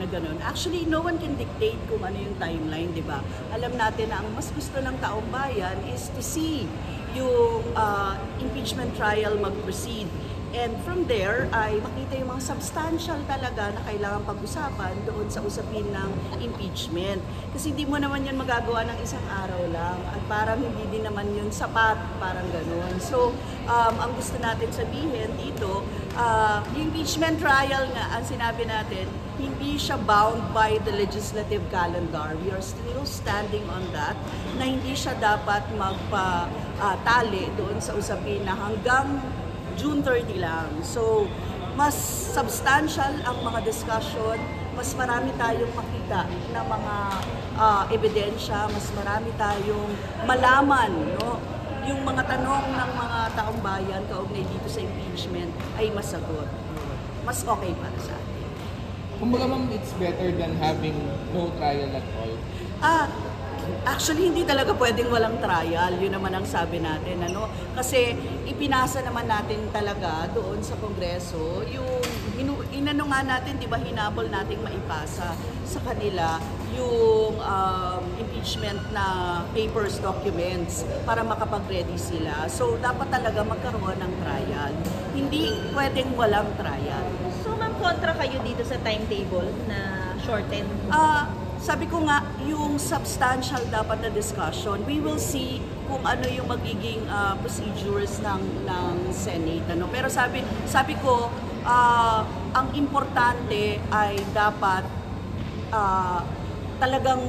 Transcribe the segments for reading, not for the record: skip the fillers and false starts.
na gano'n. Actually, no one can dictate kung ano yung timeline, di ba? Alam natin na ang mas gusto ng taong bayan is to see yung impeachment trial mag-proceed. And from there, ay makita yung mga substantial talaga na kailangan pag-usapan doon sa usapin ng impeachment. Kasi hindi mo naman yun magagawa ng isang araw lang. At parang hindi din naman yun sapat, parang gano'n. So, ang gusto natin sabihin dito, yung impeachment trial nga, ang sinabi natin, hindi siya bound by the legislative calendar. We are still standing on that, na hindi siya dapat magpa-tali doon sa usapin na hanggang June 30 lang. So, mas substantial ang mga discussion, mas marami tayong makita na mga ebidensya, mas marami tayong malaman, no? Yung mga tanong ng mga taong bayan kaugnay dito sa impeachment ay masagot. Mas okay para sa atin. Kumbaga ma'am, it's better than having no trial at all? Actually, hindi talaga pwedeng walang trial. Yun naman ang sabi natin. Ano? Kasi ipinasa naman natin talaga doon sa Kongreso yung inano nga natin, di ba, hinabol nating maipasa sa kanila yung impeachment na papers, documents para makapag-ready sila. So, dapat talaga magkaroon ng trial. Hindi pwedeng walang trial. So, ma'am, kontra kayo dito sa timetable na shorten? Sabi ko nga, yung substantial dapat na discussion, we will see kung ano yung magiging procedures ng Senate. Ano? Pero sabi ko, ang importante ay dapat talagang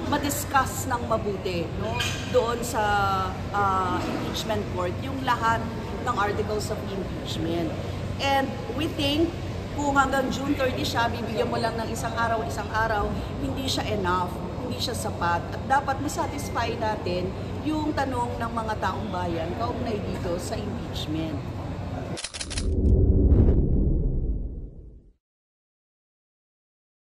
ma-discuss ng mabuti, no? Doon sa impeachment court, yung lahat ng articles of impeachment. And we think, kung hanggang June 30 siya, bibigyan mo lang ng isang araw, hindi siya enough, hindi siya sapat. At dapat masatisfy natin yung tanong ng mga taong bayan kaugnay dito sa impeachment.